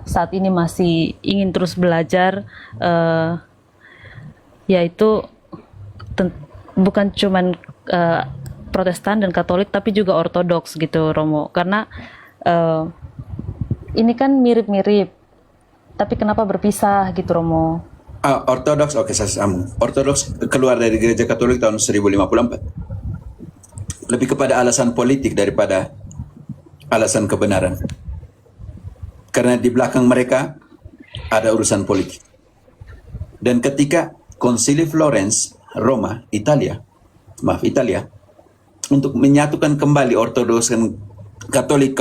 saat ini masih ingin terus belajar, yaitu bukan cuman Protestan dan Katolik tapi juga Ortodoks gitu, Romo. Karena ini kan mirip-mirip, tapi kenapa berpisah gitu, Romo? Ortodoks, oke, saya sambung. Ortodoks keluar dari gereja Katolik tahun 1054. Lebih kepada alasan politik daripada alasan kebenaran. Karena di belakang mereka ada urusan politik. Dan ketika Konsili Florence, Roma, Italia, untuk menyatukan kembali Ortodoks dan Katolik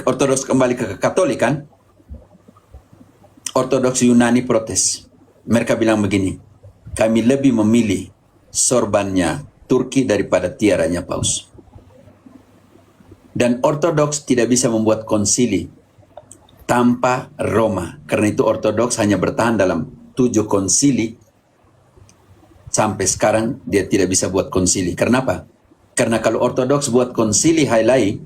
Ortodoks kembali ke Katolikan, Ortodoks Yunani protes. Mereka bilang begini, kami lebih memilih sorbannya Turki daripada tiaranya Paus. Dan Ortodoks tidak bisa membuat konsili tanpa Roma. Karena itu Ortodoks hanya bertahan dalam 7 konsili. Sampai sekarang dia tidak bisa buat konsili. Kenapa? Karena kalau Ortodoks buat konsili halai,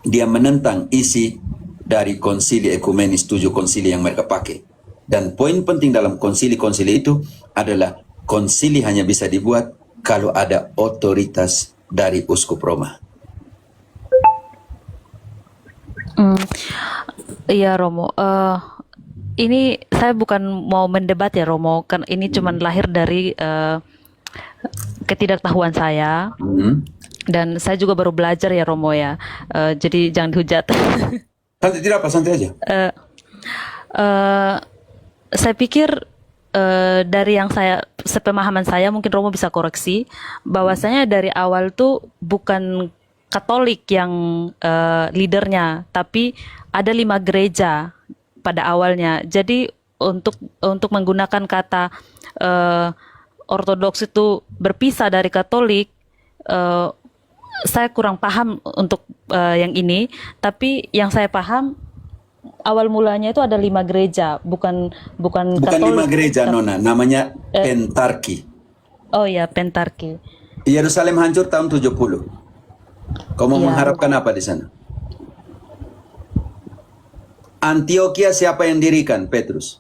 dia menentang isi dari konsili ekumenis 7 konsili yang mereka pakai. Dan poin penting dalam konsili-konsili itu adalah konsili hanya bisa dibuat kalau ada otoritas dari uskup Roma. Iya, Romo. Ini saya bukan mau mendebat ya, Romo. Kan ini cuman lahir dari ketidaktahuan saya. Dan saya juga baru belajar ya, Romo ya. Jadi jangan dihujat. Santai, tidak apa, santai aja. Saya pikir dari yang sepemahaman saya, mungkin Romo bisa koreksi, bahwasanya dari awal tuh bukan Katolik yang leadernya, tapi ada 5 gereja pada awalnya. Jadi untuk menggunakan kata Ortodoks itu berpisah dari Katolik, saya kurang paham untuk yang ini. Tapi yang saya paham awal mulanya itu ada 5 gereja, bukan Katolik. 5 gereja, Nona, namanya Pentarki. Oh ya, Pentarki. Yerusalem hancur tahun 70. Kau mau mengharapkan apa di sana? Antioquia siapa yang dirikan? Petrus.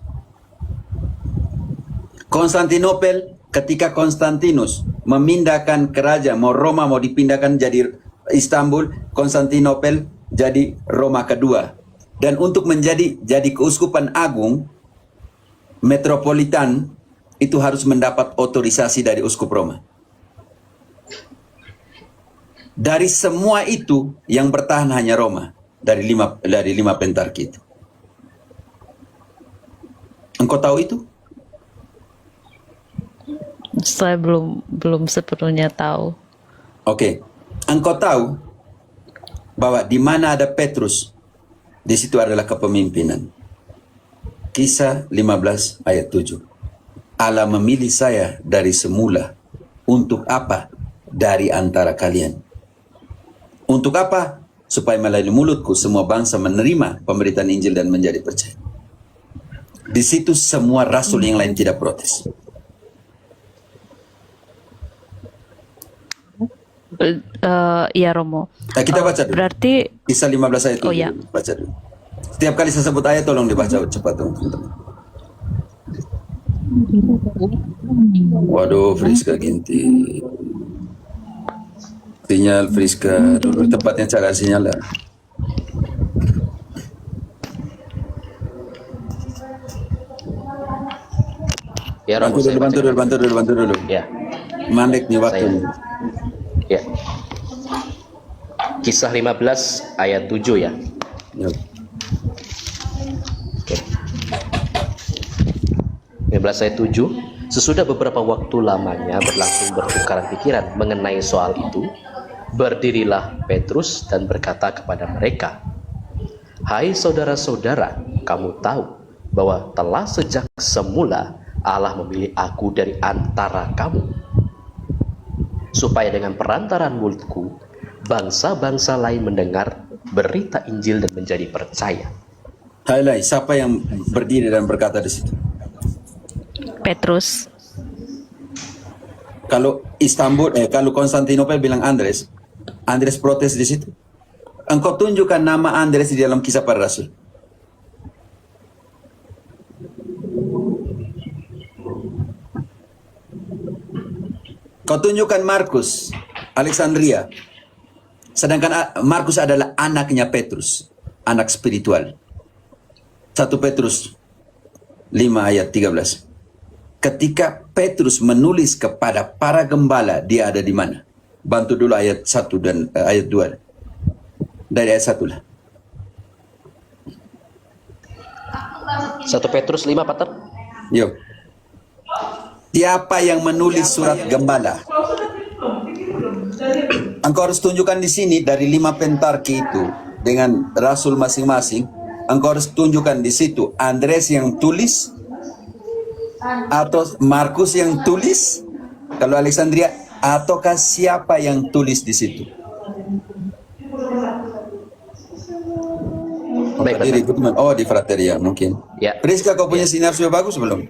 Konstantinopel, ketika Konstantinus memindahkan kerajaan, mau Roma mau dipindahkan jadi Istanbul, Konstantinopel jadi Roma kedua. Dan untuk jadi keuskupan agung metropolitan itu harus mendapat otorisasi dari uskup Roma. Dari semua itu yang bertahan hanya Roma dari lima pentarki itu. Engkau tahu itu? Saya belum sepenuhnya tahu. Oke. Engkau tahu bahwa di mana ada Petrus, di situ adalah kepemimpinan. Kisah 15 ayat 7. Allah memilih saya dari semula. Untuk apa? Dari antara kalian. Untuk apa? Supaya melalui mulutku semua bangsa menerima pemberitaan Injil dan menjadi percaya. Di situ semua rasul yang lain tidak protes. Iya, Romo. Nah, kita baca dulu. Berarti Kisah 15 ayat 7. Oh, ya. Baca dulu. Setiap kali saya sebut ayat tolong dibaca cepat, teman-teman. Waduh, Friska Ginti. Sinyal Friska dulu tempatnya cara sinyal lah. Ya, Romo, bantu dulu. Ya. Mandek nih waktu. Ya. Kisah 15 ayat 7 ya. Ya. Oke. 15 ayat 7. Sesudah beberapa waktu lamanya berlangsung bertukaran pikiran mengenai soal itu, berdirilah Petrus dan berkata kepada mereka, "Hai saudara-saudara, kamu tahu bahwa telah sejak semula Allah memilih aku dari antara kamu, supaya dengan perantaraan mulutku bangsa-bangsa lain mendengar berita Injil dan menjadi percaya." Hai, siapa yang berdiri dan berkata di situ? Petrus. Kalau kalau Konstantinopel bilang Andres protes di situ. Engkau tunjukkan nama Andres di dalam Kisah Para Rasul. Kau tunjukkan Markus, Alexandria. Sedangkan Markus adalah anaknya Petrus, anak spiritual. 1 Petrus 5 ayat 13. Ketika Petrus menulis kepada para gembala, dia ada di mana? Bantu dulu ayat 1 dan ayat 2. Dari ayat 1 lah. 1 Petrus 5, Pater. Yuk. Siapa yang menulis surat gembala? Engkau harus tunjukkan di sini dari 5 pentarki itu dengan rasul masing-masing. Engkau harus tunjukkan di situ Andres yang tulis atau Markus yang tulis, kalau Alexandria, ataukah siapa yang tulis di situ? Baik, Pater. Diri Gutman. Oh, di Frateria mungkin. Ya. Priska, kau punya sinar sudah bagus belum?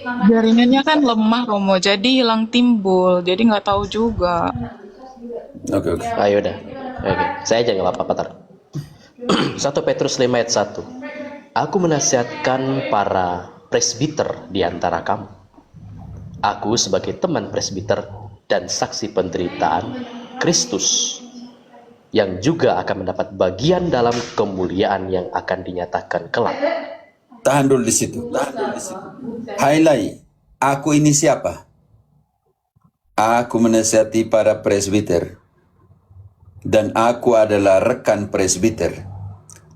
Jaringannya kan lemah, Romo, jadi hilang timbul, jadi nggak tahu juga. Oke. Ayo dah. Oke, saya aja nggak apa-apa, Pater. 1 Petrus 5 ayat 1. Aku menasihatkan para presbiter di antara kamu. Aku sebagai teman presbiter dan saksi penderitaan Kristus yang juga akan mendapat bagian dalam kemuliaan yang akan dinyatakan kelak. Tahan dulu di situ. Highlight. Aku ini siapa? Aku menasihati para presbiter. Dan aku adalah rekan presbiter.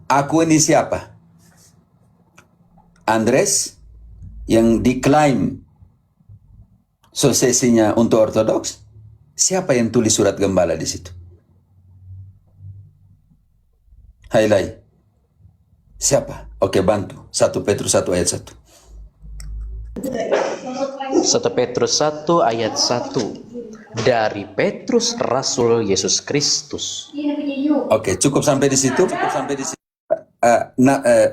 Aku ini siapa? Andres yang diklaim sosesinya untuk ortodoks. Siapa yang tulis surat gembala di situ? Highlight. Siapa? Oke, bantu. 1 Petrus 1 ayat 1. 1 Petrus 1 ayat 1. Dari Petrus Rasul Yesus Kristus. Oke, cukup sampai di situ.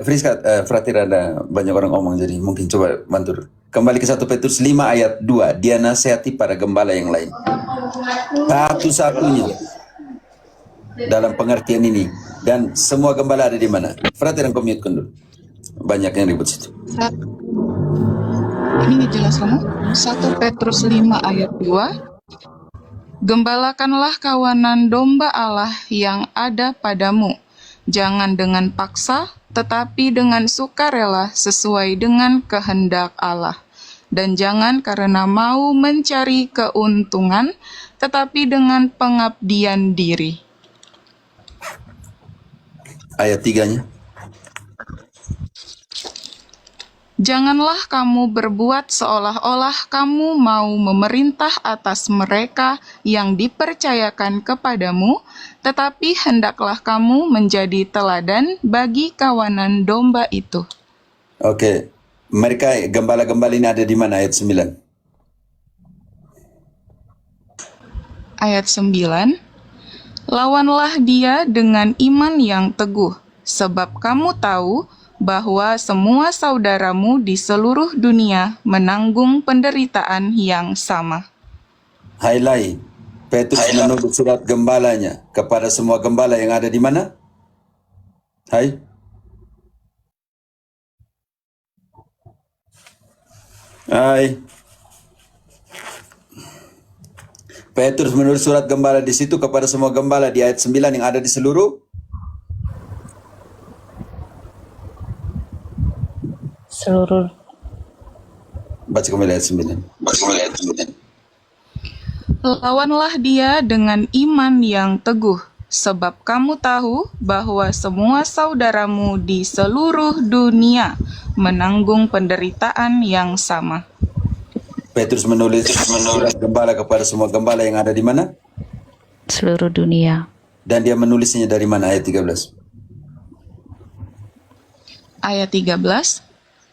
Friska, Fratir, ada banyak orang ngomong, jadi mungkin coba bantu dulu. Kembali ke 1 Petrus 5 ayat 2. Dia nasihati para gembala yang lain. Satu-satunya dalam pengertian ini. Dan semua gembala ada di mana? Fratir, yang mute dulu. Banyak yang ribut situ. Ini jelas, Romo. 1 Petrus 5 ayat 2. Gembalakanlah kawanan domba Allah yang ada padamu, jangan dengan paksa, tetapi dengan sukarela sesuai dengan kehendak Allah. Dan jangan karena mau mencari keuntungan, tetapi dengan pengabdian diri. Ayat 3-nya. Janganlah kamu berbuat seolah-olah kamu mau memerintah atas mereka yang dipercayakan kepadamu, tetapi hendaklah kamu menjadi teladan bagi kawanan domba itu. Oke. Mereka gembala-gembala ini ada di mana? Ayat 9. Ayat 9. Lawanlah dia dengan iman yang teguh, sebab kamu tahu bahwa semua saudaramu di seluruh dunia menanggung penderitaan yang sama. Highlight. Petrus menulis surat gembalanya kepada semua gembala yang ada di mana? Hai. Hai. Petrus menulis surat gembala di situ kepada semua gembala di ayat 9 yang ada di seluruh baca kembali ayat 9. Lawanlah dia dengan iman yang teguh, sebab kamu tahu bahwa semua saudaramu di seluruh dunia menanggung penderitaan yang sama. Petrus menulis surat gembala kepada semua gembala yang ada di mana? Seluruh dunia. Dan dia menulisnya dari mana? Ayat 13. Ayat 13.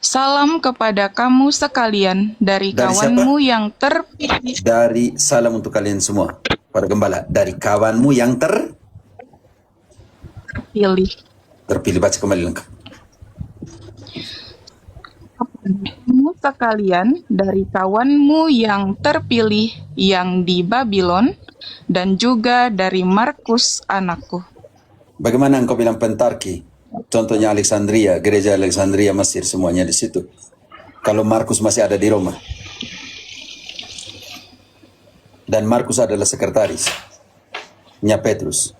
Salam kepada kamu sekalian dari kawanmu yang terpilih. Dari salam untuk kalian semua, para gembala. Dari kawanmu yang terpilih. Baca kembali lengkap. Kamu sekalian dari kawanmu yang terpilih yang di Babylon, dan juga dari Markus anakku. Bagaimana engkau bilang pentarki? Contohnya Alexandria, gereja Alexandria Mesir, semuanya di situ. Kalau Markus masih ada di Roma. dan Markus adalah sekretarisnya Petrus.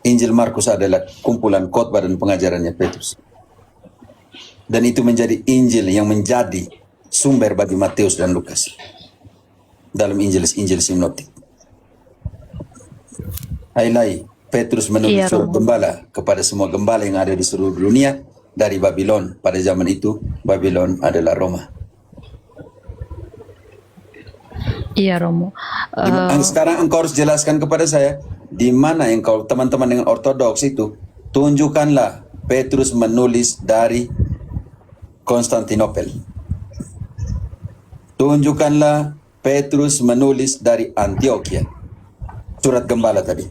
Injil Markus adalah kumpulan khotbah dan pengajarannya Petrus. Dan itu menjadi Injil yang menjadi sumber bagi Matius dan Lukas dalam Injil sinoptik. Hailai, Petrus menulis Iya, surat Romo. gembala kepada semua gembala yang ada di seluruh dunia dari Babylon. Pada zaman itu, Babylon adalah Roma. Iya, Romo. Sekarang engkau harus jelaskan kepada saya, di mana engkau teman-teman dengan ortodoks itu, tunjukkanlah Petrus menulis dari Konstantinopel. Tunjukkanlah Petrus menulis dari Antioquia. Surat gembala tadi.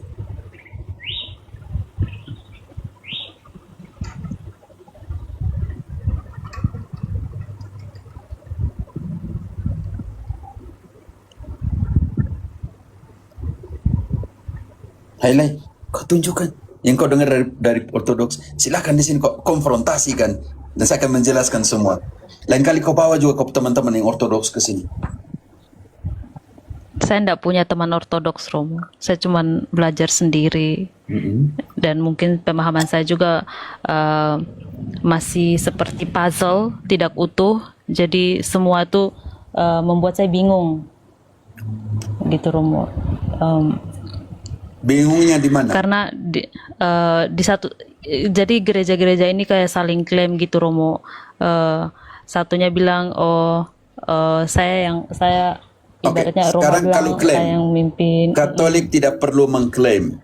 Highlight, kau tunjukkan. Yang kau dengar dari ortodoks, silakan di sini kau konfrontasikan dan saya akan menjelaskan semua. Lain kali kau bawa juga kau teman-teman yang ortodoks ke sini. Saya tidak punya teman ortodoks, Romo. Saya cuma belajar sendiri. Dan mungkin pemahaman saya juga masih seperti puzzle, tidak utuh. Jadi semua itu membuat saya bingung. Gitu, Romo. Bingungnya di mana? Karena di satu, jadi gereja-gereja ini kayak saling klaim gitu, Romo. Satunya bilang, saya ibaratnya Roma sekarang bilang kalau klaim, saya yang mimpin. Katolik tidak perlu mengklaim.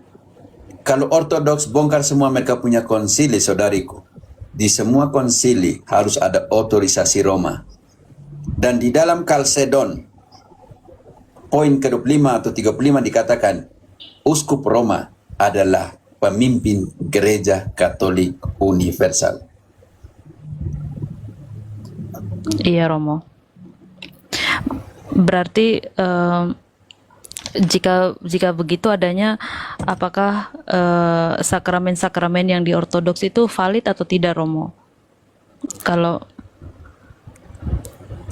Kalau ortodoks bongkar semua mereka punya konsili, saudariku. Di semua konsili harus ada otorisasi Roma. Dan di dalam Kalsedon, poin ke-25 atau 35 dikatakan, Uskup Roma adalah pemimpin gereja Katolik universal. Iya, Romo. Berarti jika begitu adanya, apakah sakramen-sakramen yang di ortodoks itu valid atau tidak, Romo? Kalau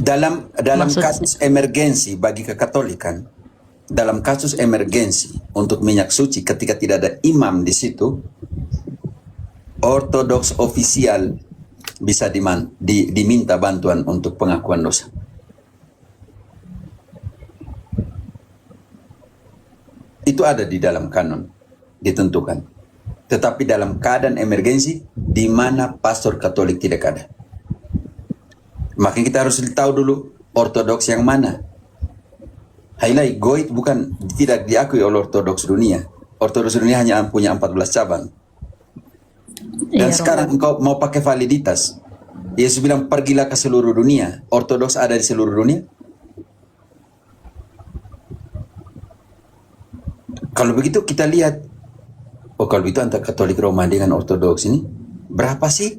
Dalam Maksud- kasus emergensi bagi kekatolikan, dalam kasus emergensi untuk minyak suci ketika tidak ada imam di situ, ortodoks ofisial bisa diminta bantuan untuk pengakuan dosa. Itu ada di dalam kanon, ditentukan. Tetapi dalam keadaan emergensi, di mana pastor Katolik tidak ada. Makanya kita harus tahu dulu ortodoks yang mana. Highlight Goit bukan tidak diakui oleh ortodoks dunia. Ortodoks dunia hanya punya 14 cabang. Dan Iya, sekarang engkau mau pakai validitas. Yesus bilang pergilah ke seluruh dunia. Ortodoks ada di seluruh dunia. Kalau begitu kita lihat, kalau begitu antara Katolik Roma dengan Ortodoks ini, berapa sih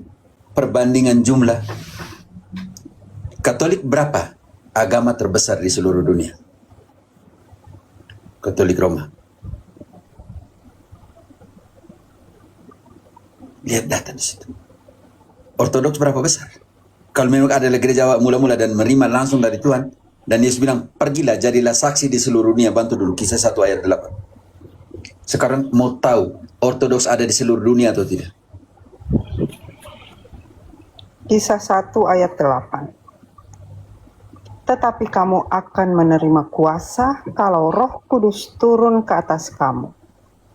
perbandingan jumlah? Katolik berapa agama terbesar di seluruh dunia? Katolik Roma. Lihat data di situ. Ortodoks berapa besar? Kalau memang adalah gereja mula-mula dan menerima langsung dari Tuhan, dan Yesus bilang, pergilah, jadilah saksi di seluruh dunia. Bantu dulu, Kisah 1 ayat 8. Sekarang mau tahu ortodoks ada di seluruh dunia atau tidak? Kisah 1 ayat 8. Tetapi kamu akan menerima kuasa kalau Roh Kudus turun ke atas kamu.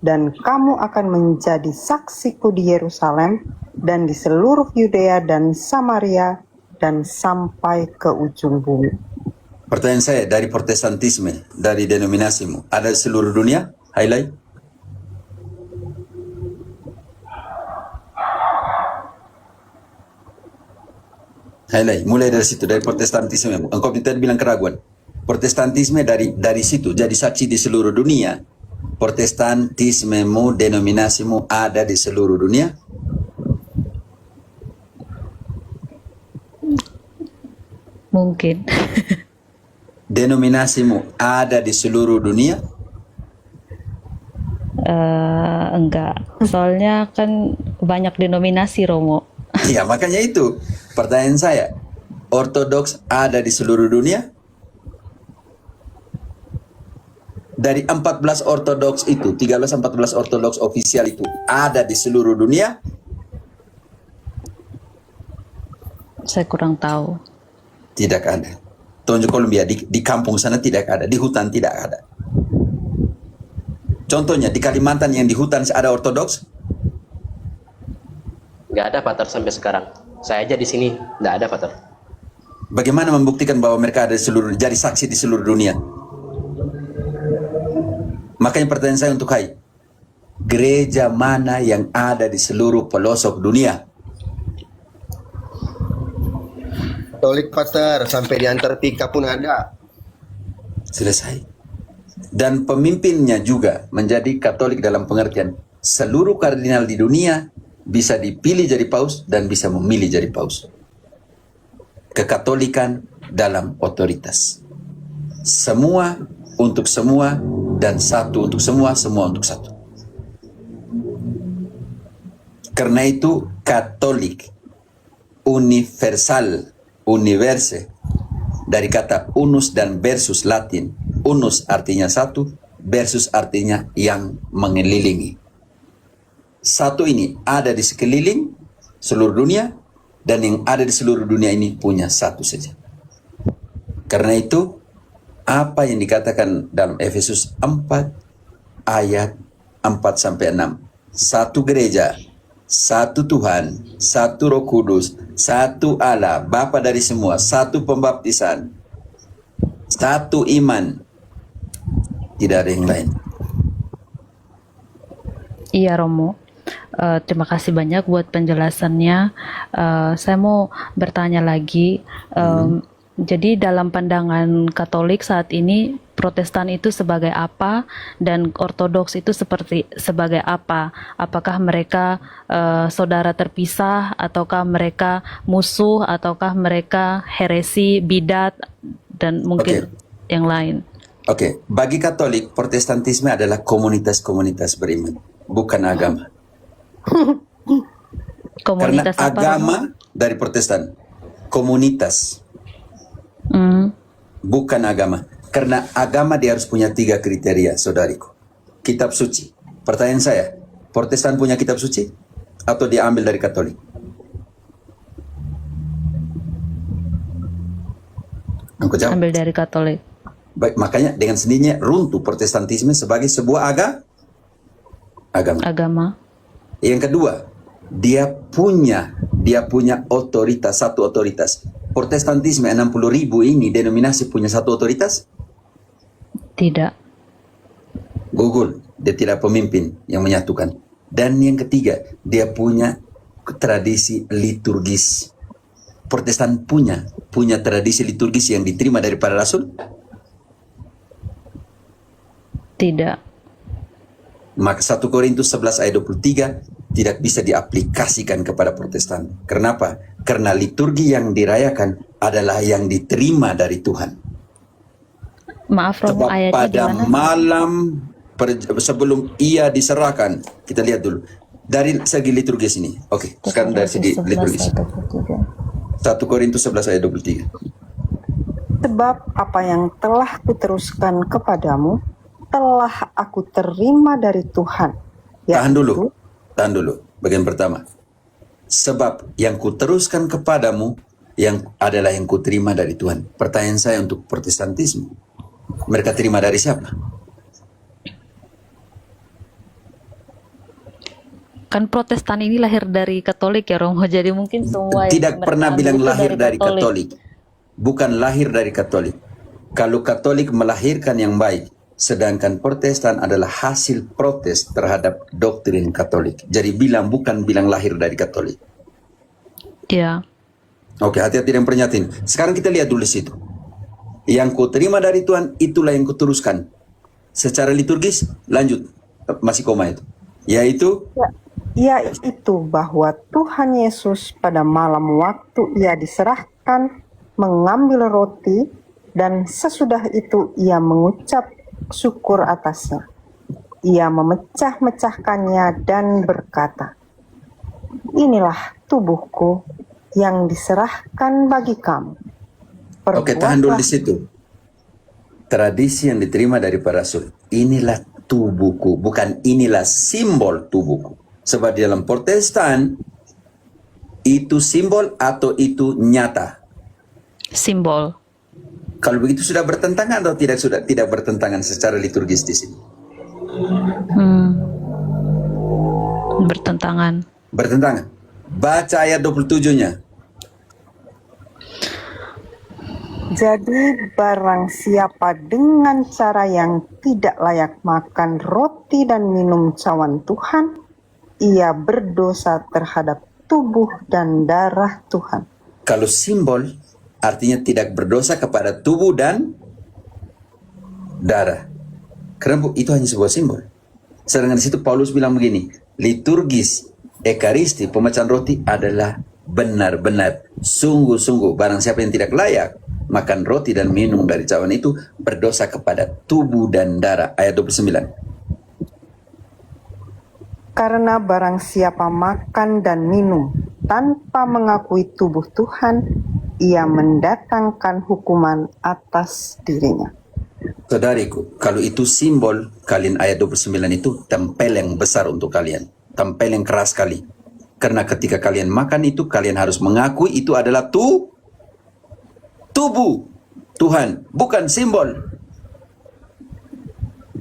Dan kamu akan menjadi saksiku di Yerusalem dan di seluruh Yudea dan Samaria dan sampai ke ujung bumi. Pertanyaan saya, dari protestantisme, dari denominasimu, ada di seluruh dunia? Highlight. Highlight, mulai dari situ, dari protestantisme. Engkau tadi bilang keraguan. Protestantisme dari situ, jadi saksi di seluruh dunia. Protestantismemu, denominasimu ada di seluruh dunia? mungkin. Denominasimu ada di seluruh dunia? Enggak. Soalnya kan banyak denominasi, Romo. Iya, makanya itu pertanyaan saya. Ortodoks ada di seluruh dunia? dari 14 ortodoks itu, 13-14 ortodoks ofisial itu ada di seluruh dunia? Saya kurang tahu. Tidak ada. Tonjok Columbia di kampung sana tidak ada, di hutan tidak ada. Contohnya di Kalimantan yang di hutan ada ortodoks? Nggak ada, Pater, sampai sekarang. Saya aja di sini nggak ada, Pater. Bagaimana membuktikan bahwa mereka ada di seluruh, jadi saksi di seluruh dunia? Makanya pertanyaan saya untuk Hai, gereja mana yang ada di seluruh pelosok dunia? Katolik, Pater, sampai di Antartika pun ada. Selesai. Dan pemimpinnya juga menjadi Katolik dalam pengertian seluruh kardinal di dunia bisa dipilih jadi paus dan bisa memilih jadi paus. Kekatolikan dalam otoritas. Semua untuk semua dan satu untuk semua, semua untuk satu. Karena itu Katolik, universal, universe, dari kata unus dan versus Latin. Unus artinya satu, versus artinya yang mengelilingi. Satu ini ada di sekeliling seluruh dunia, dan yang ada di seluruh dunia ini punya satu saja. Karena itu, apa yang dikatakan dalam Efesus 4 ayat 4-6. Satu gereja, satu Tuhan, satu Roh Kudus, satu Allah, Bapa dari semua, satu pembaptisan, satu iman. Tidak ada yang lain. Iya, Romo. Terima kasih banyak buat penjelasannya. Saya mau bertanya lagi. Jadi dalam pandangan Katolik saat ini, Protestan itu sebagai apa dan Ortodoks itu sebagai apa? Apakah mereka saudara terpisah, ataukah mereka musuh, ataukah mereka heresi, bidat, dan mungkin yang lain? Oke, bagi Katolik, Protestantisme adalah komunitas-komunitas beriman, bukan agama. Komunitas Karena apa, agama Romo? dari Protestan, komunitas, bukan agama. Karena agama dia harus punya 3 kriteria, saudariku. Kitab suci. Pertanyaan saya, Protestan punya kitab suci? Atau diambil dari Katolik? Aku jawab. Ambil dari Katolik. Baik, makanya dengan sendirinya runtuh Protestantisme sebagai sebuah agama. Agama. Yang kedua, dia punya otoritas, satu otoritas. Protestantisme 60.000 ini denominasi punya satu otoritas? Tidak. Google, dia tidak pemimpin yang menyatukan. Dan yang ketiga, dia punya tradisi liturgis. Protestan punya tradisi liturgis yang diterima dari para rasul? Tidak. Maka 1 Korintus 11 ayat 23 tidak bisa diaplikasikan kepada Protestan. Kenapa? Karena liturgi yang dirayakan adalah yang diterima dari Tuhan. Maaf, Romo, Sebab ayatnya pada gimana? malam sebelum ia diserahkan, kita lihat dulu dari segi liturgis ini. Oke, sekarang dari segi liturgis. 1 Korintus 11 ayat 23. Sebab apa yang telah kuteruskan kepadamu, telah aku terima dari Tuhan. Tahan dulu. Bagian pertama. Sebab yang kuteruskan kepadamu yang adalah yang kuterima dari Tuhan. Pertanyaan saya untuk Protestantisme. Mereka terima dari siapa? Kan Protestan ini lahir dari Katolik ya, Romo. Jadi mungkin semua yang Tidak mereka pernah ambil bilang itu lahir dari Katolik. Katolik. Bukan lahir dari Katolik. Kalau Katolik melahirkan yang baik, sedangkan Protestan adalah hasil protes terhadap doktrin Katolik. Jadi bukan bilang lahir dari Katolik. Iya. Oke, hati-hati dengan pernyataan. Sekarang kita lihat dulu situ. Yang ku terima dari Tuhan, itulah yang kuteruskan. Secara liturgis, lanjut. Masih koma itu. Yaitu, Yaitu bahwa Tuhan Yesus pada malam waktu ia diserahkan mengambil roti, dan sesudah itu ia mengucap syukur atasnya. Ia memecah-mecahkannya dan berkata, inilah tubuhku yang diserahkan bagi kamu. oke, tahan dulu di situ. Tradisi yang diterima dari para rasul. inilah tubuhku, bukan inilah simbol tubuhku. Sebab di dalam Protestan itu simbol atau itu nyata. Simbol. Kalau begitu sudah bertentangan atau sudah tidak bertentangan secara liturgis di sini? Bertentangan. Bertentangan. Baca ayat 27-nya. Jadi barang siapa dengan cara yang tidak layak makan roti dan minum cawan Tuhan, ia berdosa terhadap tubuh dan darah Tuhan. Kalau simbol artinya tidak berdosa kepada tubuh dan darah. Karena itu hanya sebuah simbol. Sedangkan di situ Paulus bilang begini, liturgis, ekaristi, pemecahan roti adalah benar-benar, sungguh-sungguh. Barang siapa yang tidak layak makan roti dan minum dari cawan itu berdosa kepada tubuh dan darah. Ayat 29. Karena barang siapa makan dan minum tanpa mengakui tubuh Tuhan, ia mendatangkan hukuman atas dirinya. Saudariku, kalau itu simbol, kalian ayat 29 itu tempel yang besar untuk kalian. Tempel yang keras sekali. Karena ketika kalian makan itu, kalian harus mengakui itu adalah tubuh Tuhan, bukan simbol.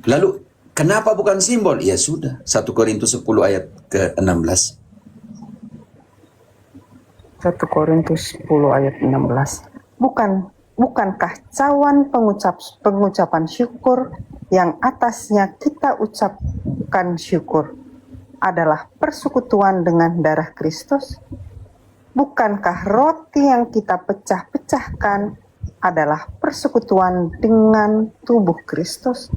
Lalu, kenapa bukan simbol? Ya sudah, 1 Korintus 10 ayat ke-16. 1 Korintus 10 ayat 16. Bukankah cawan pengucapan syukur yang atasnya kita ucapkan syukur adalah persekutuan dengan darah Kristus? Bukankah roti yang kita pecah-pecahkan adalah persekutuan dengan tubuh Kristus?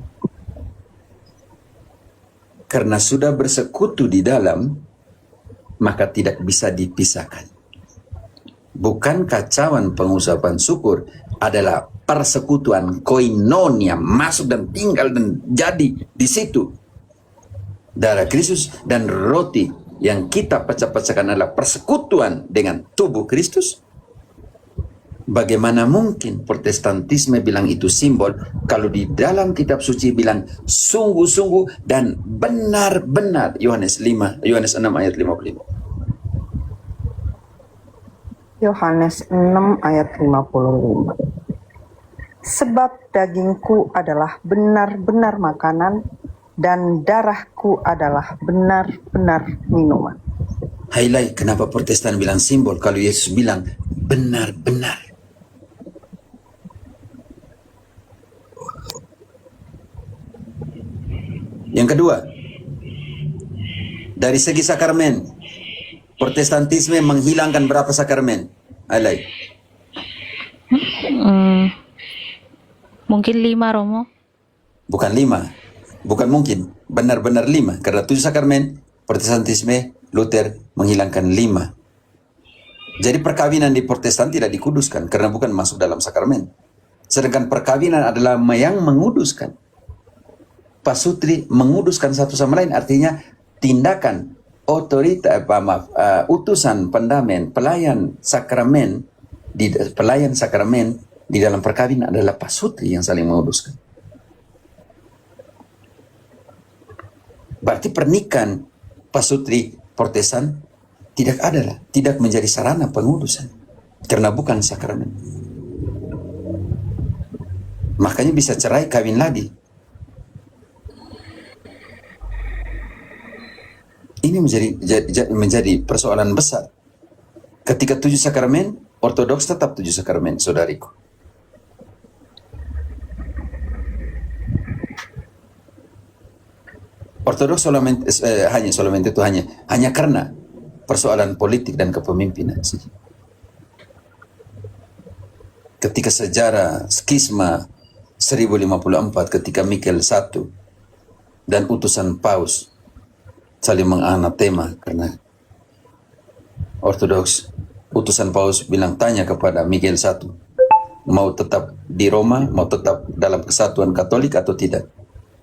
Karena sudah bersekutu di dalam, maka tidak bisa dipisahkan. Bukankah cawan pengucapan syukur adalah persekutuan koinonia, masuk dan tinggal dan jadi di situ darah Kristus, dan roti yang kita pecah-pecahkan adalah persekutuan dengan tubuh Kristus? Bagaimana mungkin Protestantisme bilang itu simbol kalau di dalam kitab suci bilang sungguh-sungguh dan benar-benar? Yohanes 6 ayat 55. Yohanes 6 ayat 55. Sebab dagingku adalah benar-benar makanan dan darahku adalah benar-benar minuman. Highlight kenapa Protestan bilang simbol kalau Yesus bilang benar-benar. Yang kedua, dari segi sakramen, Protestantisme menghilangkan berapa sakramen? Highlight. Mungkin 5, Romo. Bukan 5, bukan mungkin, benar-benar 5. Karena 7 sakramen, Protestantisme, Luther menghilangkan 5. Jadi perkawinan di Protestan tidak dikuduskan karena bukan masuk dalam sakramen. Sedangkan perkawinan adalah yang menguduskan. Pasutri menguduskan satu sama lain, artinya tindakan utusan pendamen, pelayan sakramen di dalam perkawinan adalah pasutri yang saling menguduskan. Berarti pernikahan pasutri Protestan tidak menjadi sarana pengudusan karena bukan sakramen. Makanya bisa cerai, kawin lagi. Ini menjadi persoalan besar. Ketika 7 sakramen, Ortodoks tetap 7 sakramen, saudariku. Ortodoks hanya karena persoalan politik dan kepemimpinan. Ketika sejarah skisma 1054 ketika Michael I dan utusan Paus saling menganatema karena Ortodoks, utusan Paus bilang tanya kepada Michael I, mau tetap di Roma, mau tetap dalam kesatuan Katolik atau tidak.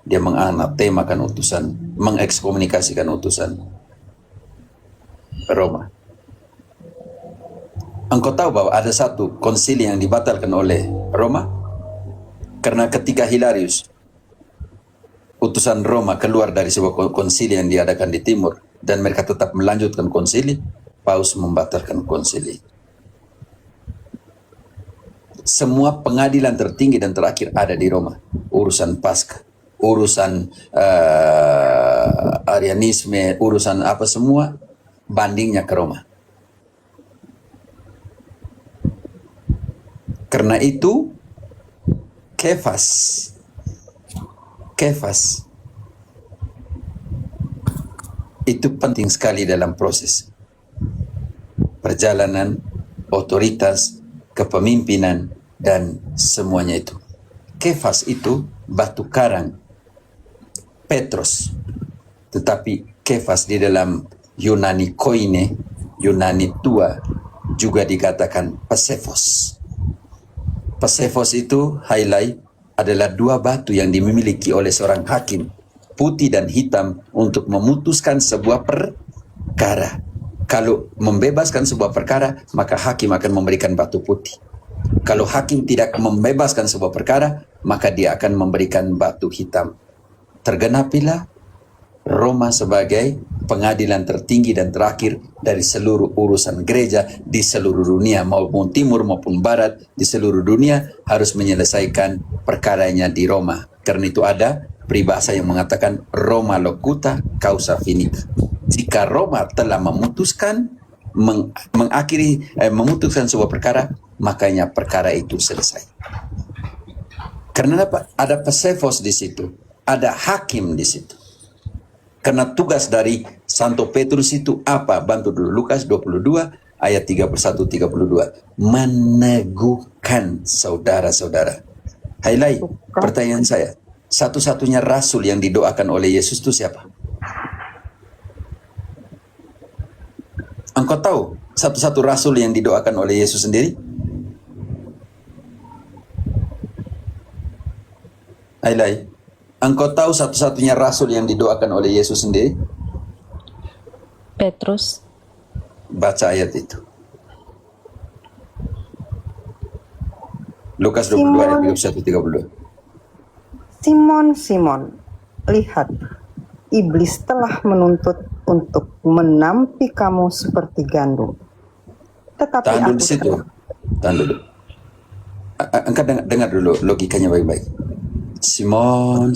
Dia menganatemakan utusan, mengekskomunikasikan utusan Roma. Engkau tahu bahwa ada satu konsili yang dibatalkan oleh Roma karena ketika Hilarius utusan Roma keluar dari sebuah konsili yang diadakan di timur dan mereka tetap melanjutkan konsili, Paus membatalkan konsili. Semua pengadilan tertinggi dan terakhir ada di Roma. Urusan Paskah, urusan Arianisme, urusan apa semua, bandingnya ke Roma. Karena itu, Kefas itu penting sekali dalam proses perjalanan, otoritas, kepemimpinan, dan semuanya itu. Kefas itu batu karang, Petros. Tetapi Kefas di dalam Yunani Koine, Yunani tua, juga dikatakan Pasefos. Pasefos itu highlight adalah dua batu yang dimiliki oleh seorang hakim, putih dan hitam, untuk memutuskan sebuah perkara. Kalau membebaskan sebuah perkara, maka hakim akan memberikan batu putih. Kalau hakim tidak membebaskan sebuah perkara, maka dia akan memberikan batu hitam. Tergenapilah Roma sebagai pengadilan tertinggi dan terakhir dari seluruh urusan gereja di seluruh dunia, maupun timur maupun barat, di seluruh dunia harus menyelesaikan perkaranya di Roma. Karena itu ada peribahasa yang mengatakan Roma locuta causa finita. Jika Roma telah memutuskan memutuskan sebuah perkara, makanya perkara itu selesai. Karena ada Pasefos di situ, ada hakim di situ. Karena tugas dari Santo Petrus itu apa? Bantu dulu, Lukas 22 ayat 31-32. Meneguhkan saudara-saudara. Highlight pertanyaan saya. Satu-satunya rasul yang didoakan oleh Yesus itu siapa? Engkau tahu satu-satu rasul yang didoakan oleh Yesus sendiri? Highlight. Engkau tahu satu-satunya rasul yang didoakan oleh Yesus sendiri? Petrus. Baca ayat itu. Lukas 22 ayat 31-32. Simon, Simon, lihat, iblis telah menuntut untuk menampi kamu seperti gandum. Tetapi Tahan dulu aku di situ. Tahan dulu. Engkau dengar dulu logikanya baik-baik. Simon,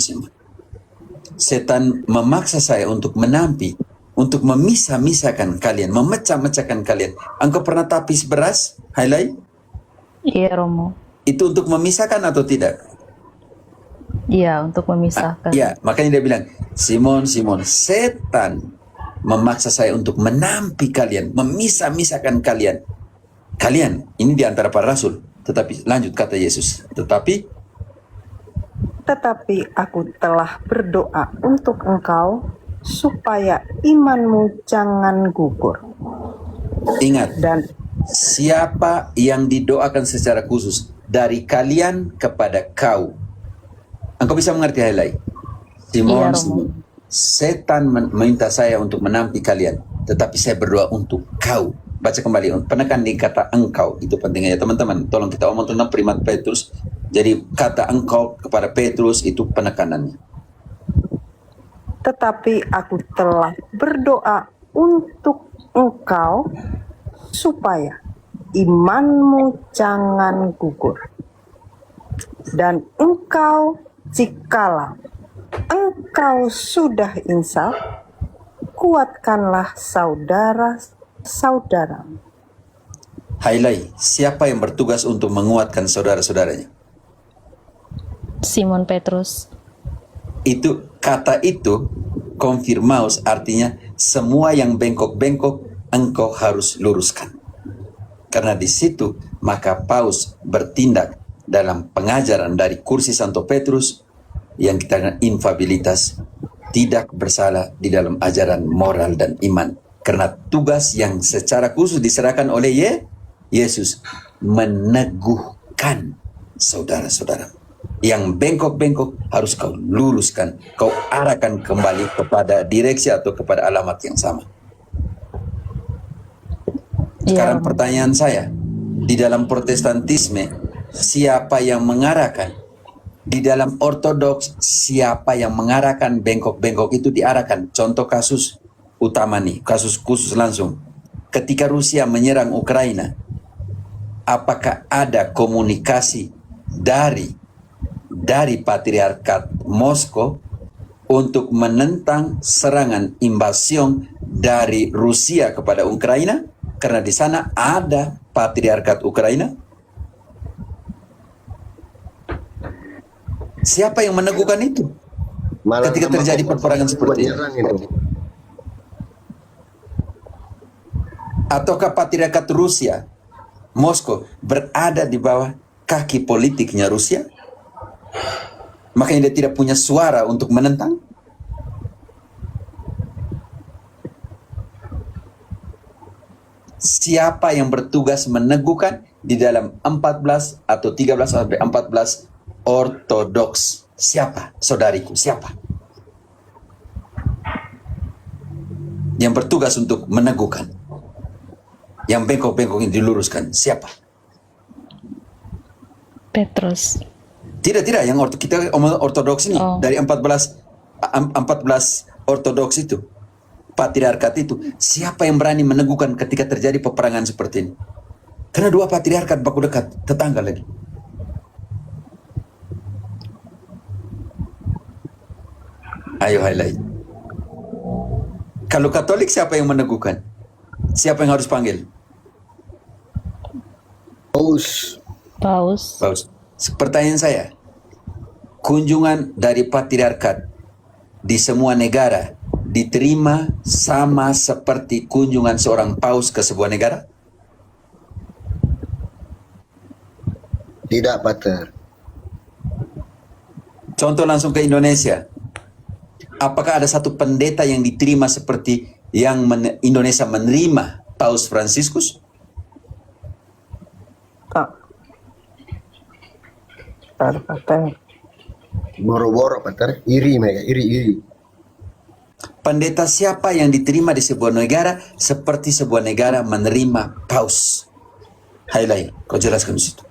setan memaksa saya untuk menampi, untuk memisah-misahkan kalian, memecah-mecahkan kalian. Engkau pernah tapis beras? Highlight? Iya, Romo. Itu untuk memisahkan atau tidak? Iya, untuk memisahkan. Ya, makanya dia bilang, Simon, setan memaksa saya untuk menampi kalian, memisah-misahkan kalian. Kalian, ini di antara para rasul. Tetapi, lanjut kata Yesus. Tetapi aku telah berdoa untuk engkau supaya imanmu jangan gugur. Ingat, Dan siapa yang didoakan secara khusus dari kalian kepada kau? Engkau bisa mengerti highlight? Simon, Iya, Romo. setan meminta saya untuk menampi kalian, tetapi saya berdoa untuk kau. Baca kembali, penekan di kata engkau, itu pentingnya ya teman-teman. Tolong kita omong tentang primat Petrus. Jadi kata engkau kepada Petrus itu penekanannya. tetapi aku telah berdoa untuk engkau supaya imanmu jangan gugur. Dan engkau, jikalau engkau sudah insaf, kuatkanlah saudara-saudara. Highlight, siapa yang bertugas untuk menguatkan saudara-saudaranya? Simon Petrus. Itu kata itu konfirmaus, artinya semua yang bengkok-bengkok engkau harus luruskan. Karena di situ maka Paus bertindak dalam pengajaran dari kursi Santo Petrus yang kita kenal infabilitas, tidak bersalah di dalam ajaran moral dan iman. Karena tugas yang secara khusus diserahkan oleh Yesus meneguhkan saudara-saudara. Yang bengkok-bengkok harus kau luruskan, kau arahkan kembali kepada direksi atau kepada alamat yang sama. Sekarang pertanyaan saya, di dalam Protestantisme siapa yang mengarahkan? Di dalam ortodoks, siapa yang mengarahkan bengkok-bengkok itu diarahkan. Contoh kasus utama nih, kasus khusus langsung. Ketika Rusia menyerang Ukraina, apakah ada komunikasi dari Patriarkat Moskow untuk menentang serangan invasion dari Rusia kepada Ukraina? Karena di sana ada Patriarkat Ukraina. Siapa yang meneguhkan itu? Malah Ketika nama terjadi Kompas peperangan itu seperti ini. menyerang itu. Ataukah Patriarkat Rusia, Moskow, berada di bawah kaki politiknya Rusia? Makanya dia tidak punya suara untuk menentang? Siapa yang bertugas meneguhkan di dalam 14 atau 13 sampai 14 ortodoks? Siapa, saudariku, siapa? Yang bertugas untuk meneguhkan. Yang bengkok-bengkok ini diluruskan, siapa? Petrus. Tidak, yang kita omong ortodoks ini Oh. dari 14 ortodoks itu, patriarkat itu, siapa yang berani meneguhkan ketika terjadi peperangan seperti ini? Karena dua patriarkat baku dekat, tetangga lagi. Ayo highlight. Kalau Katolik siapa yang meneguhkan? Siapa yang harus panggil? Paus. Paus. Pertanyaan saya, kunjungan dari patriarkat di semua negara diterima sama seperti kunjungan seorang paus ke sebuah negara? Tidak, Pater. Contoh langsung ke Indonesia. Apakah ada satu pendeta yang diterima seperti yang Indonesia menerima Paus Fransiskus? Tak. Pater. Boro-boro, Pater. Iri mereka, iri. Pendeta siapa yang diterima di sebuah negara seperti sebuah negara menerima Paus? Highlight, kau jelaskan di situ.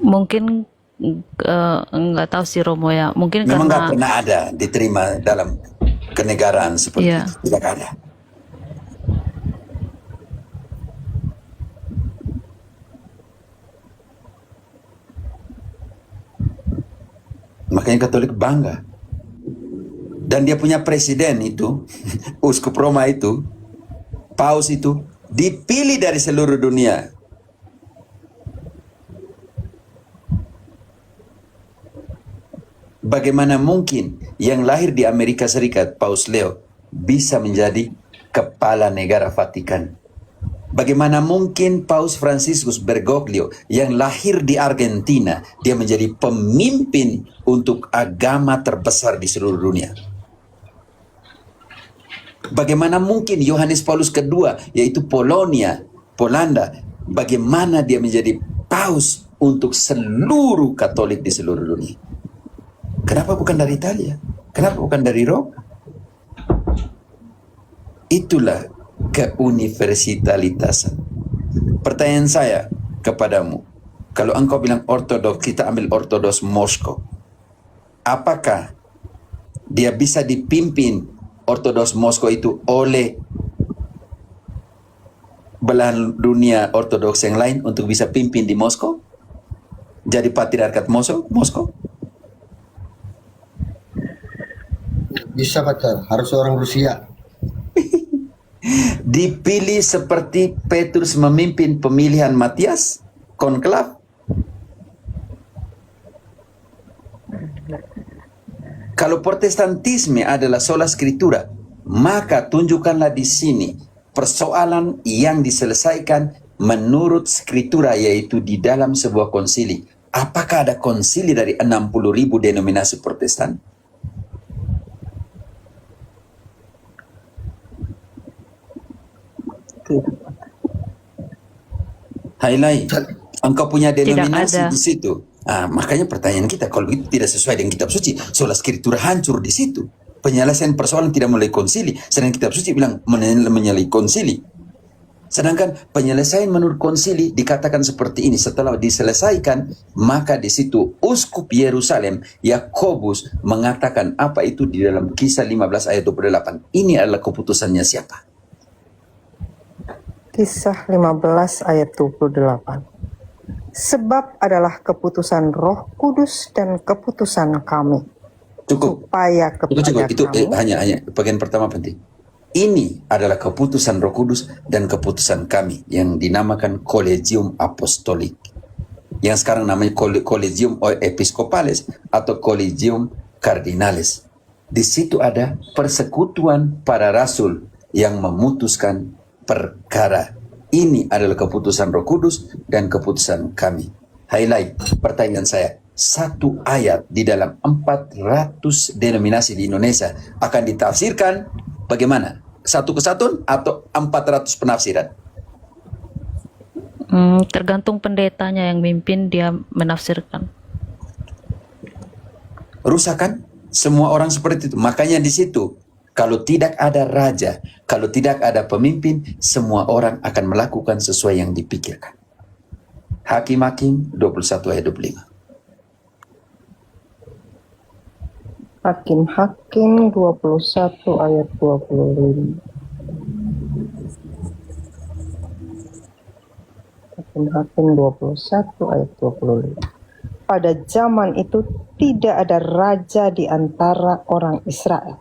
Mungkin nggak tahu sih Romo ya. Mungkin Memang nggak karena pernah ada diterima dalam kenegaraan seperti Iya. itu. Tidak ada. Makanya Katolik bangga. Dan dia punya presiden itu, Uskup Roma itu, Paus itu, dipilih dari seluruh dunia. Bagaimana mungkin yang lahir di Amerika Serikat, Paus Leo, bisa menjadi kepala negara Vatikan? Bagaimana mungkin Paus Fransiskus Bergoglio yang lahir di Argentina, dia menjadi pemimpin untuk agama terbesar di seluruh dunia? Bagaimana mungkin Yohanes Paulus II, yaitu Polanda, bagaimana dia menjadi paus untuk seluruh Katolik di seluruh dunia? Kenapa bukan dari Italia? Kenapa bukan dari Roma? Itulah keuniversalitasan. Pertanyaan saya kepadamu, kalau engkau bilang ortodoks, kita ambil ortodoks Moskow. Apakah dia bisa dipimpin ortodoks Moskow itu oleh belahan dunia ortodoks yang lain untuk bisa pimpin di Moskow? Jadi patriarkat Moskow? Bisa, Pater. Harus orang Rusia. Dipilih seperti Petrus memimpin pemilihan Matias, konklav. Kalau Protestantisme adalah sola scriptura, maka tunjukkanlah di sini persoalan yang diselesaikan menurut scriptura, yaitu di dalam sebuah konsili. Apakah ada konsili dari 60.000 denominasi Protestan? Highlight. Engkau punya denominasi ada. di situ. Makanya pertanyaan kita, kalau itu tidak sesuai dengan kitab suci, sola scriptura hancur di situ. penyelesaian persoalan tidak melalui konsili. Sedangkan kitab suci bilang melalui konsili. Sedangkan penyelesaian menurut konsili dikatakan seperti ini. Setelah diselesaikan, maka di situ Uskup Yerusalem Yakobus mengatakan apa itu di dalam Kisah 15 ayat 28. Ini adalah keputusannya siapa? Kisah 15 ayat 28. Sebab adalah keputusan Roh Kudus dan keputusan kami. Cukup. Supaya kepada Cukup. Itu kami. hanya bagian pertama penting. Ini adalah keputusan Roh Kudus dan keputusan kami yang dinamakan Collegium Apostolik. Yang sekarang namanya Collegium Episcopales atau Collegium Cardinales. Di situ ada persekutuan para rasul yang memutuskan perkara. Ini adalah keputusan Roh Kudus dan keputusan kami. Highlight pertanyaan saya. Satu ayat di dalam 400 denominasi di Indonesia akan ditafsirkan bagaimana? Satu kesatuan atau 400 penafsiran? Tergantung pendetanya yang mimpin, dia menafsirkan. Rusak kan? Semua orang seperti itu. Makanya di situ, kalau tidak ada raja, kalau tidak ada pemimpin, semua orang akan melakukan sesuai yang dipikirkan. Hakim-Hakim 21 ayat 25. Hakim-Hakim 21 ayat 25. Hakim-Hakim 21 ayat 25. Pada zaman itu tidak ada raja di antara orang Israel.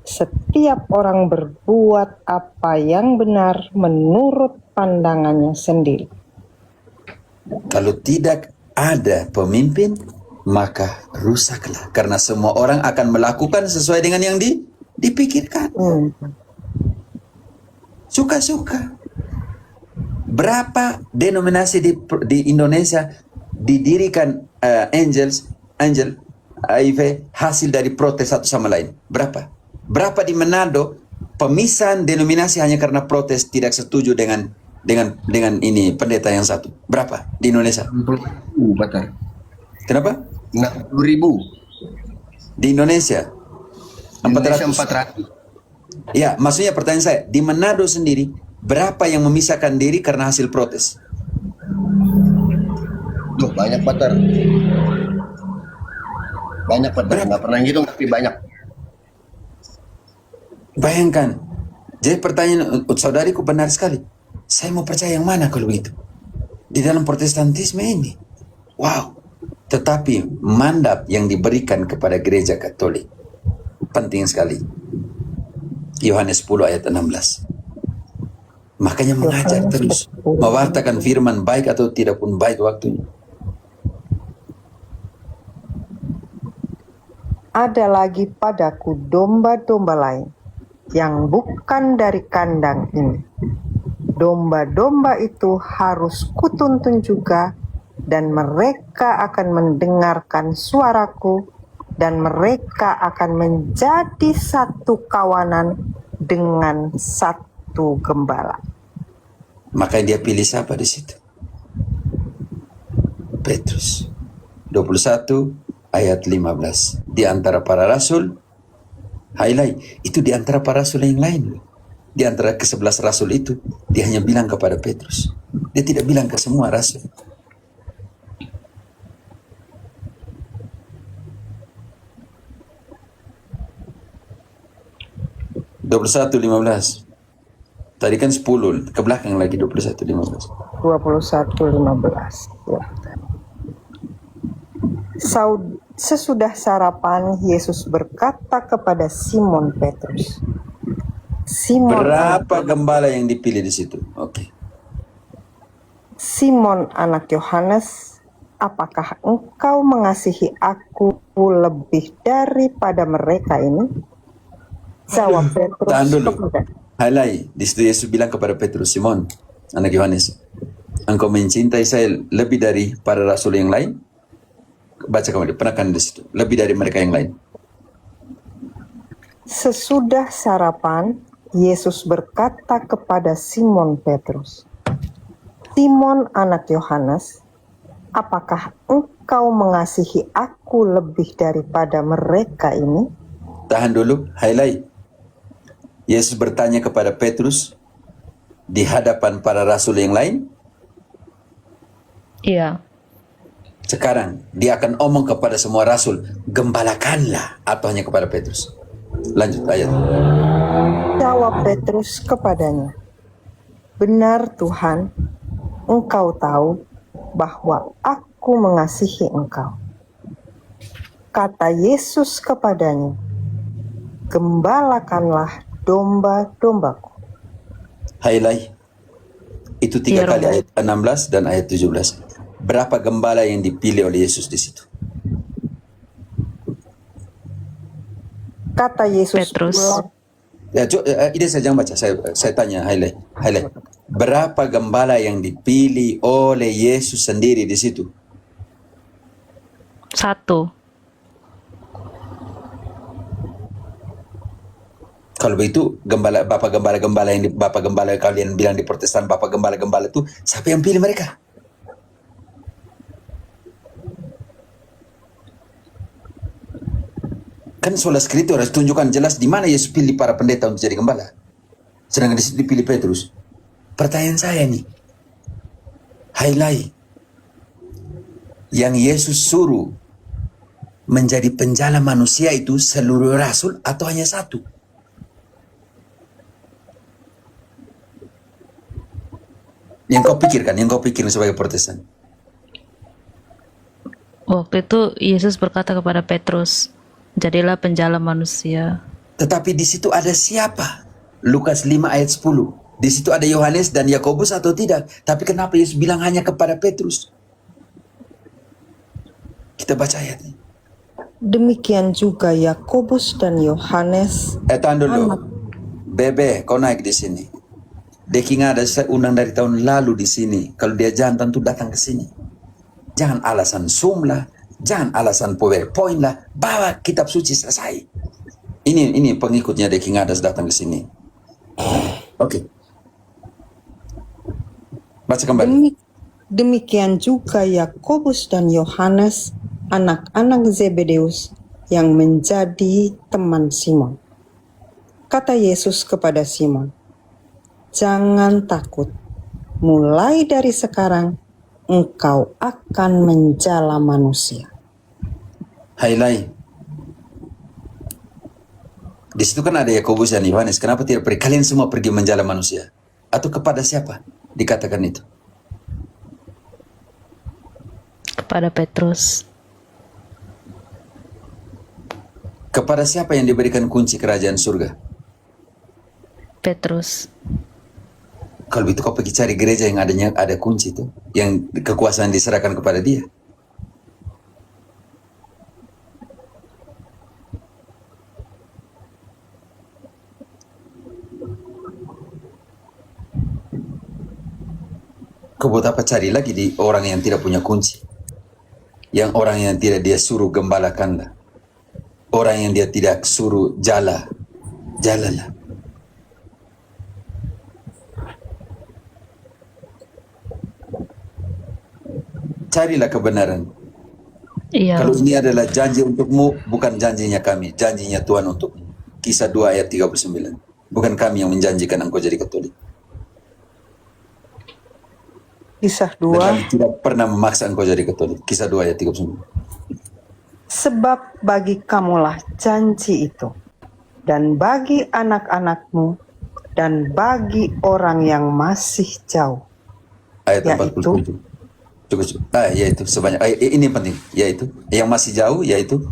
Setiap orang berbuat apa yang benar menurut pandangannya sendiri. Kalau tidak ada pemimpin, maka rusaklah. Karena semua orang akan melakukan sesuai dengan yang dipikirkan. Suka-suka. Berapa denominasi di Indonesia didirikan angel AIV hasil dari protes satu sama lain? Berapa? Berapa di Manado pemisahan denominasi hanya karena protes tidak setuju dengan ini pendeta yang satu? Berapa di Indonesia? 60.000 Batar. Kenapa? 60.000. Di Indonesia 400. 400. Ya, maksudnya pertanyaan saya, di Manado sendiri berapa yang memisahkan diri karena hasil protes? Tuh, banyak Batar. Banyak Batar. Nggak pernah ngitung tapi banyak. Bayangkan. Jadi pertanyaan saudariku benar sekali. Saya mau percaya yang mana kalau begitu? Di dalam Protestantisme ini. Wow. Tetapi mandat yang diberikan kepada gereja Katolik penting sekali. Yohanes 10 ayat 16. Makanya mengajar terus. Mewartakan firman baik atau tidak pun baik waktunya. Ada lagi padaku domba-domba lain yang bukan dari kandang ini. Domba-domba itu harus kutuntun juga, dan mereka akan mendengarkan suaraku, dan mereka akan menjadi satu kawanan dengan satu gembala. Makanya dia pilih siapa di situ? Petrus. 21 ayat 15. Di antara para rasul, highlight, itu di antara para rasul yang lain. Di antara ke-11 rasul itu, dia hanya bilang kepada Petrus. Dia tidak bilang ke semua rasul. (21:15). Tadi kan 10, ke belakang lagi 21:15. 21:15. Ya. Sesudah sarapan, Yesus berkata kepada Simon Petrus. Simon, Berapa gembala yang dipilih di situ? Oke. Simon anak Yohanes, apakah engkau mengasihi aku lebih daripada mereka ini? Jawab Petrus. Tahan dulu. Halai, di situ Yesus bilang kepada Petrus, Simon, anak Yohanes, engkau mencintai saya lebih dari para rasul yang lain? Baca kembali, penekan di situ. Lebih dari mereka yang lain. Sesudah sarapan, Yesus berkata kepada Simon Petrus, Simon anak Yohanes, apakah engkau mengasihi aku lebih daripada mereka ini? Tahan dulu, highlight. Yesus bertanya kepada Petrus di hadapan para rasul yang lain. Iya. Sekarang dia akan omong kepada semua rasul, gembalakanlah, atau hanya kepada Petrus. Lanjut ayat. Jawab Petrus kepadanya, benar Tuhan, Engkau tahu bahwa aku mengasihi Engkau. Kata Yesus kepadanya, gembalakanlah domba-dombaku. Highlight. Itu Iya, 3 kali Romo. ayat 16 dan ayat 17. Berapa gembala yang dipilih oleh Yesus di situ? Kata Yesus Petrus. pula, Ya, ini saya jangan baca. Saya tanya highlight. Berapa gembala yang dipilih oleh Yesus sendiri di situ? 1. Kalau begitu bapak gembala kalian bilang di Protestan, bapak gembala itu siapa yang pilih mereka? Kan sola Escritura harus tunjukkan jelas di mana Yesus pilih para pendeta untuk jadi gembala. Sedangkan di situ dipilih Petrus. Pertanyaan saya nih, highlight, yang Yesus suruh menjadi penjala manusia itu seluruh rasul atau hanya satu? Yang kau pikirkan sebagai Protestan. Waktu itu Yesus berkata kepada Petrus, jadilah penjala manusia. Tetapi di situ ada siapa? Lukas 5 ayat 10. Di situ ada Yohanes dan Yakobus atau tidak? Tapi kenapa Yesus bilang hanya kepada Petrus? Kita baca ayatnya. demikian juga Yakobus dan Yohanes, Tahan dulu. Bebe, kau naik di sini. Deking ada saya undang dari tahun lalu di sini. Kalau dia jantan tuh datang ke sini. Jangan alasan Zoom lah, jangan alasan PowerPoint lah. Bawa kitab suci selesai. Ini pengikutnya Deking Adas datang ke sini. Oke. Baca kembali. demikian juga Yakobus dan Yohanes, anak-anak Zebedeus, yang menjadi teman Simon. Kata Yesus kepada Simon, jangan takut, mulai dari sekarang engkau akan menjala manusia. Highlight. Di situ kan ada Yakobus dan Yohanes. Kenapa tidak pergi? Kalian semua pergi menjala manusia. Atau kepada siapa dikatakan itu? Kepada Petrus. Kepada siapa yang diberikan kunci kerajaan surga? Petrus. Kalau itu kau pergi cari gereja yang ada kunci itu, yang kekuasaan diserahkan kepada dia. Kau buat apa cari lagi di orang yang tidak punya kunci? Yang orang yang tidak dia suruh gembalakanlah. Orang yang dia tidak suruh jalalah. Carilah kebenaran. Iya. Kalau ini adalah janji untukmu, bukan janjinya kami, janjinya Tuhan untukmu. Kisah 2 ayat 39. Bukan kami yang menjanjikan engkau jadi Katolik. Kisah Dan kami 2, tidak pernah memaksa engkau jadi Katolik. Kisah 2 ayat 39. sebab bagi kamulah janji itu, dan bagi anak-anakmu, dan bagi orang yang masih jauh, Ayat yaitu 47. Cukup. Yaitu sebanyak. Ini yang penting. Yaitu yang masih jauh, yaitu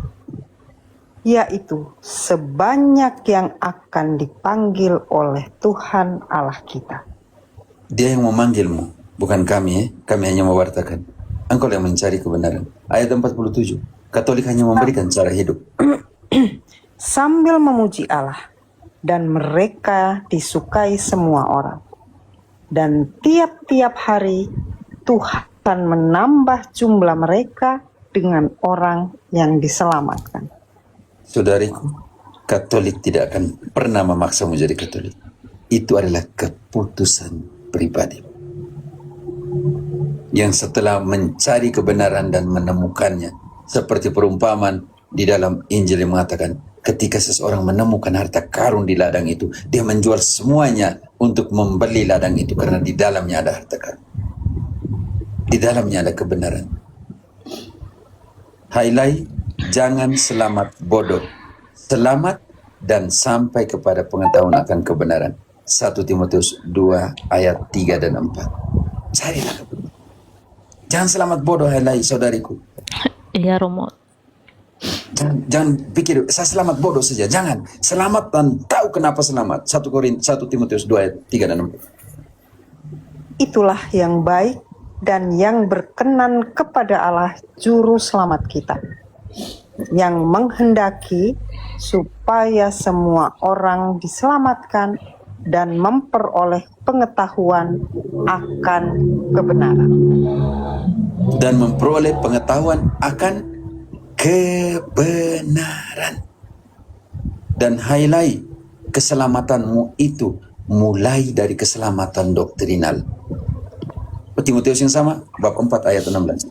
sebanyak yang akan dipanggil oleh Tuhan Allah kita. dia yang memanggilmu, bukan kami. Kami hanya mewartakan. Engkau yang mencari kebenaran. Ayat 47. Katolik hanya memberikan cara hidup. Sambil memuji Allah, dan mereka disukai semua orang. Dan tiap-tiap hari Tuhan menambah jumlah mereka dengan orang yang diselamatkan. Saudariku, Katolik tidak akan pernah memaksamu jadi Katolik. Itu adalah keputusan pribadi. Yang setelah mencari kebenaran dan menemukannya, seperti perumpamaan di dalam Injil yang mengatakan, ketika seseorang menemukan harta karun di ladang itu, dia menjual semuanya untuk membeli ladang itu karena di dalamnya ada harta karun. Di dalamnya ada kebenaran. Highlight, jangan selamat bodoh. Selamat dan sampai kepada pengetahuan akan kebenaran. 1 Timotius 2 ayat 3 dan 4. Carilah kebenaran. Jangan selamat bodoh, highlight, saudariku. Iya, Romo. Jangan pikir saya selamat bodoh saja. Jangan. Selamat dan tahu kenapa selamat. 1 Timotius 2 ayat 3 dan 4. Itulah yang baik dan yang berkenan kepada Allah Juru Selamat kita, yang menghendaki supaya semua orang diselamatkan dan memperoleh pengetahuan akan kebenaran. Dan memperoleh pengetahuan akan kebenaran. Dan highlight, keselamatanmu itu mulai dari keselamatan doktrinal. Timotius yang sama, bab 4 ayat 16.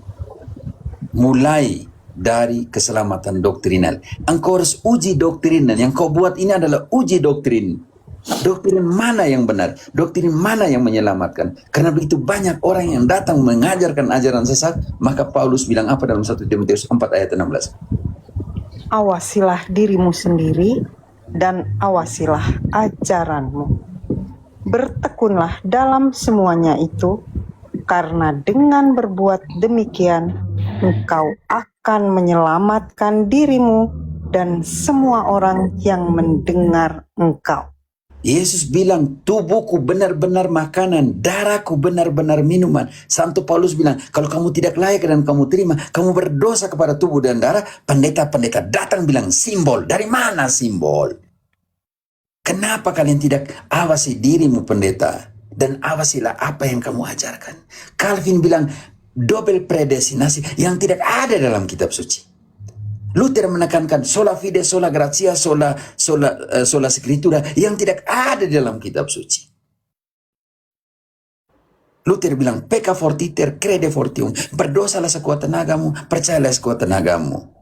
Mulai dari keselamatan doktrinal. Engkau harus uji doktrinal. Yang kau buat ini adalah uji doktrin. Doktrin mana yang benar? Doktrin mana yang menyelamatkan? Karena begitu banyak orang yang datang mengajarkan ajaran sesat, maka Paulus bilang apa dalam 1 Timotius 4 ayat 16? Awasilah dirimu sendiri dan awasilah ajaranmu. Bertekunlah dalam semuanya itu, karena dengan berbuat demikian, engkau akan menyelamatkan dirimu dan semua orang yang mendengar engkau. Yesus bilang, tubuhku benar-benar makanan, darahku benar-benar minuman. Santo Paulus bilang, kalau kamu tidak layak dan kamu terima, kamu berdosa kepada tubuh dan darah. Pendeta-pendeta datang bilang, simbol. Dari mana simbol? Kenapa kalian tidak awasi dirimu, pendeta? Dan awasilah apa yang kamu ajarkan. Calvin bilang, double predestinasi yang tidak ada dalam kitab suci. Luther menekankan sola fide, sola gratia, sola scriptura yang tidak ada dalam kitab suci. Luther bilang, pecca fortiter, crede fortium. Berdosalah sekuat tenagamu, percayalah sekuat tenagamu.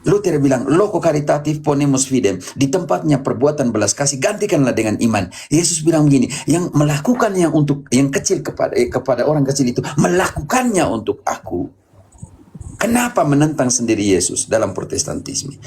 Luther bilang, loco caritatis ponemus fidem. Di tempatnya perbuatan belas kasih, gantikanlah dengan iman. Yesus bilang begini, yang melakukan yang untuk yang kecil kepada orang kecil itu, melakukannya untuk aku. Kenapa menentang sendiri Yesus dalam protestantisme?